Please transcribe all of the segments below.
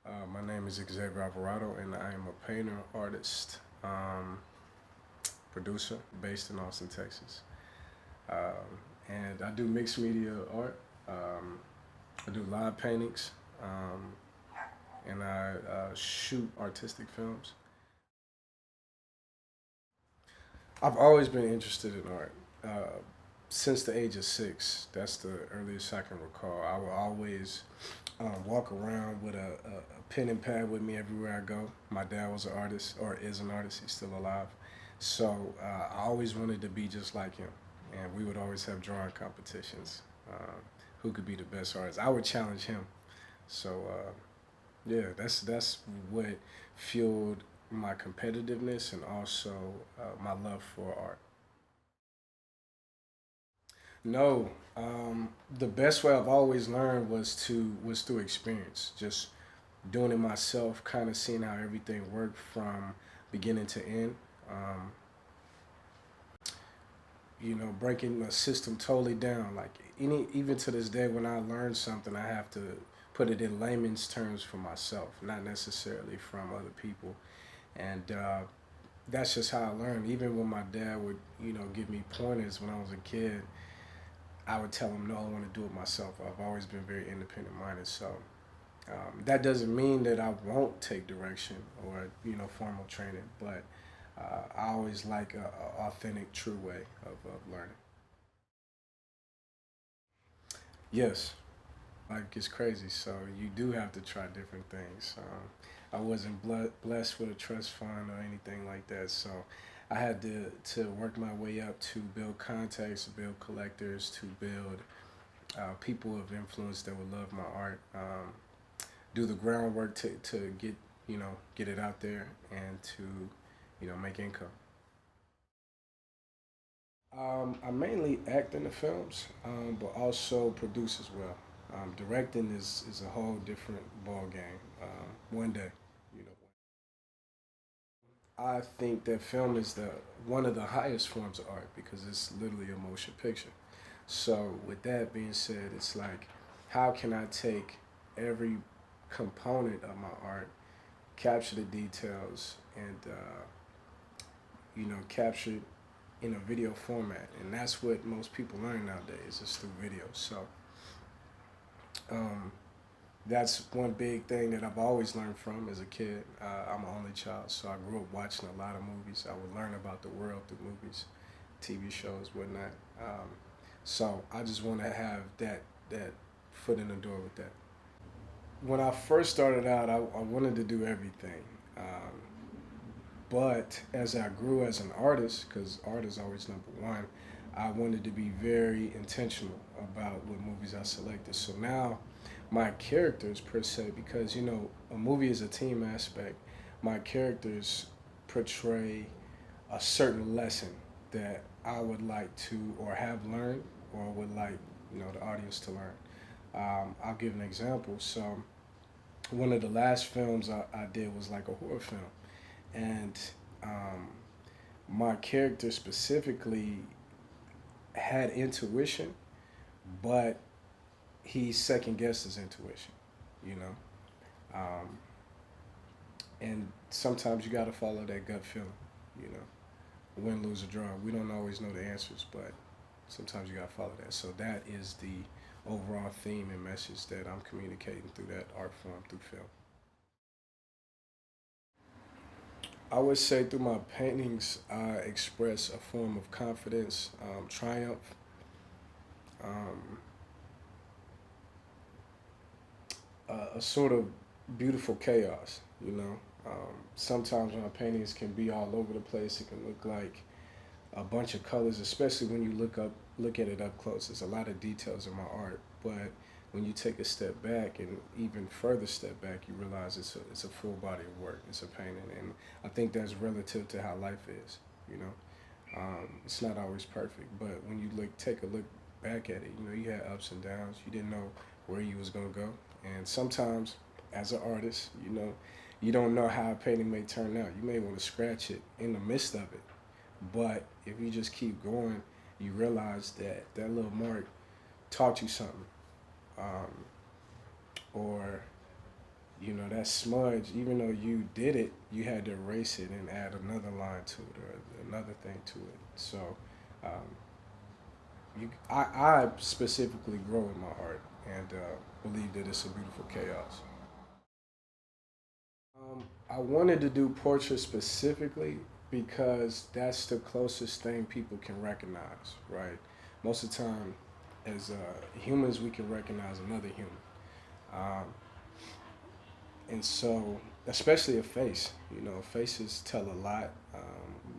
My name is Xavier Alvarado, and I am a painter, artist, producer based in Austin, Texas. And I do mixed media art. I do live paintings, um, and I shoot artistic films. I've always been interested in art. Since the age of 6, that's the earliest I can recall. I will always walk around with a pen and pad with me everywhere I go. My dad was an artist, or is an artist. He's still alive. So I always wanted to be just like him. And we would always have drawing competitions. Who could be the best artist? I would challenge him. So yeah, that's what fueled my competitiveness and also my love for art. No, the best way I've always learned was through experience, just doing it myself, kind of seeing how everything worked from beginning to end. Um, breaking a system totally down. Like even to this day, when I learn something, I have to put it in layman's terms for myself, not necessarily from other people. And that's just how I learned. Even when my dad would, give me pointers when I was a kid, I would tell him, no, I want to do it myself. I've always been very independent minded. So that doesn't mean that I won't take direction or, formal training, but I always like a authentic, true way of learning. Yes, life gets crazy, so you do have to try different things. I wasn't blessed with a trust fund or anything like that, so I had to work my way up to build contacts, to build collectors, to build people of influence that would love my art. Do the groundwork to get get it out there and to make income. I mainly act in the films, but also produce as well. Directing is a whole different ball game. One day, you know. I think that film is the one of the highest forms of art because it's literally a motion picture. So with that being said, it's like, how can I take every component of my art, capture the details, and capture it in a video format, and that's what most people learn nowadays is through video. So um, that's one big thing that I've always learned from as a kid. I'm an only child, so I grew up watching a lot of movies. I would learn about the world through movies, TV shows, whatnot. So I just want to have that foot in the door with that. When I first started out, I wanted to do everything. But as I grew as an artist, because art is always number one, I wanted to be very intentional about what movies I selected. So now my characters, per se, because a movie is a team aspect, my characters portray a certain lesson that I would like to or have learned or would like the audience to learn. I'll give an example. So one of the last films I did was like a horror film, and um, my character specifically had intuition, but he second guessed his intuition, you know. Um, and sometimes you got to follow that gut feeling, you know. Win, lose, or draw. We don't always know the answers, but sometimes you got to follow that. So that is the overall theme and message that I'm communicating through that art form, through film. I would say through my paintings, I express a form of confidence, triumph, um, a sort of beautiful chaos. Sometimes my paintings can be all over the place. It can look like a bunch of colors, especially when you look at it up close. There's a lot of details in my art, but when you take a step back and even further step back, you realize it's a full body of work. It's a painting, and I think that's relative to how life is. You know, it's not always perfect, but when you take a look back at it, you had ups and downs. You didn't know where you was gonna go, and sometimes, as an artist, you don't know how a painting may turn out. You may want to scratch it in the midst of it, but if you just keep going, you realize that that little mark taught you something, um, or you know, that smudge, even though you did it, you had to erase it and add another line to it or another thing to it. So, um, I specifically grow in my art and believe that it's a beautiful chaos. I wanted to do portraits specifically because that's the closest thing people can recognize, right? Most of the time, as humans, we can recognize another human. Um, and so, especially a face, you know, faces tell a lot.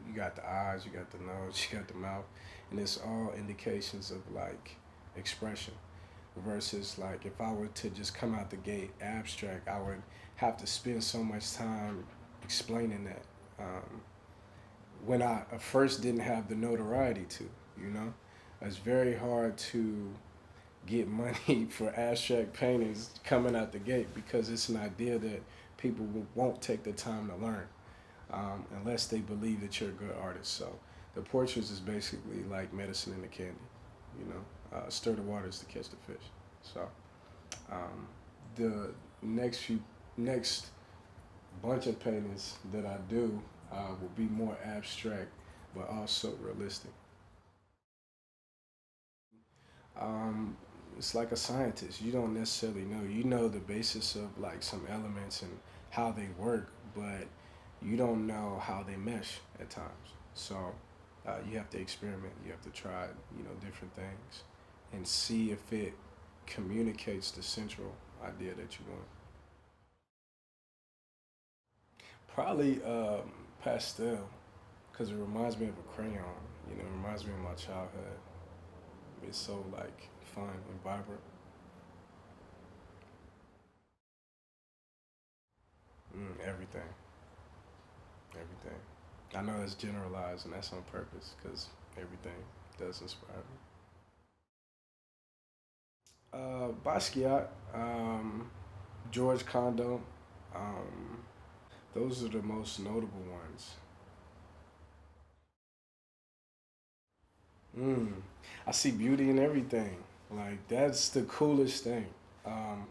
You got the eyes, you got the nose, you got the mouth, and it's all indications of like expression. Versus like if I were to just come out the gate abstract, I would have to spend so much time explaining that. When I first didn't have the notoriety to, you know, it's very hard to get money for abstract paintings coming out the gate because it's an idea that people won't take the time to learn unless they believe that you're a good artist. So the portraits is basically like medicine in the candy, you know, stir the waters to catch the fish. So um, the next bunch of paintings that I do will be more abstract, but also realistic. Um, it's like a scientist. You don't necessarily know. You know the basis of like some elements and how they work, but you don't know how they mesh at times. So you have to experiment. You have to try, you know, different things and see if it communicates the central idea that you want. Probably pastel, because it reminds me of a crayon. You know, it reminds me of my childhood. It's so like fun and vibrant. Everything, everything. I know that's generalized and that's on purpose because everything does inspire me. Basquiat, George Condo, um, those are the most notable ones. Mm. I see beauty in everything. Like that's the coolest thing. Um,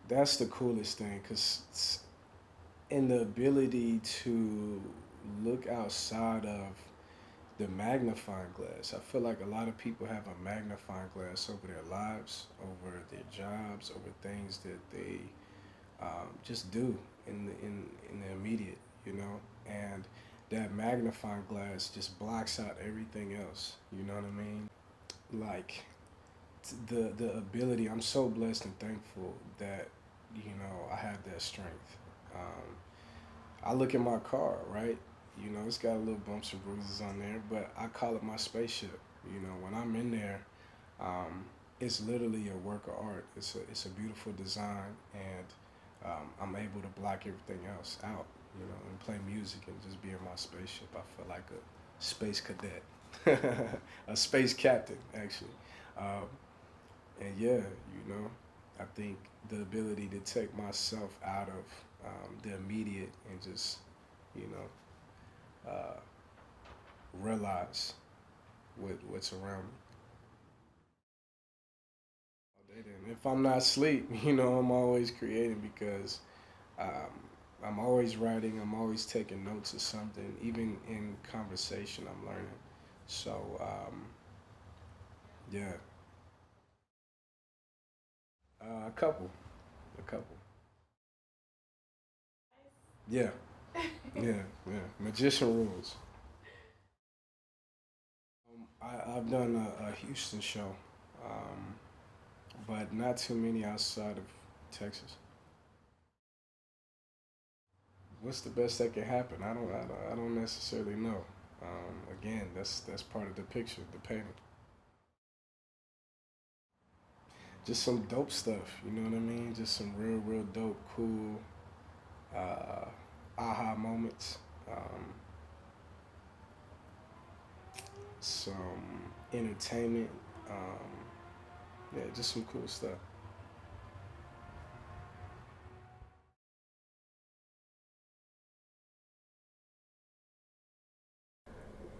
that's the coolest thing because in the ability to look outside of the magnifying glass. I feel like a lot of people have a magnifying glass over their lives, over their jobs, over things that they just do in the immediate, you know, and that magnifying glass just blocks out everything else. You know what I mean? Like the ability. I'm so blessed and thankful that you know I have that strength. Um, I look at my car, right? You know, it's got a little bumps and bruises on there, but I call it my spaceship. You know, when I'm in there, um, it's literally a work of art. It's a beautiful design, and I'm able to block everything else out. You know, and play music and just be in my spaceship. I feel like a space cadet, a space captain, actually. Um, and yeah, you know, I think the ability to take myself out of the immediate and just, you know, uh, realize what's around me. And if I'm not asleep, you know, I'm always creating because um, I'm always writing. I'm always taking notes of something. Even in conversation, I'm learning. So yeah, a couple, a couple. Yeah, yeah, yeah. Magician rules. I've done a Houston show, um, but not too many outside of Texas. What's the best that can happen? I don't necessarily know. Again, that's part of the picture, the painting. Just some dope stuff, you know what I mean? Just some real dope, cool uh, aha moments. Um, some entertainment. Yeah, just some cool stuff.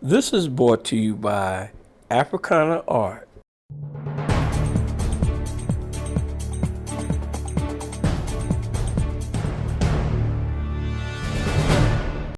This is brought to you by Africana Art.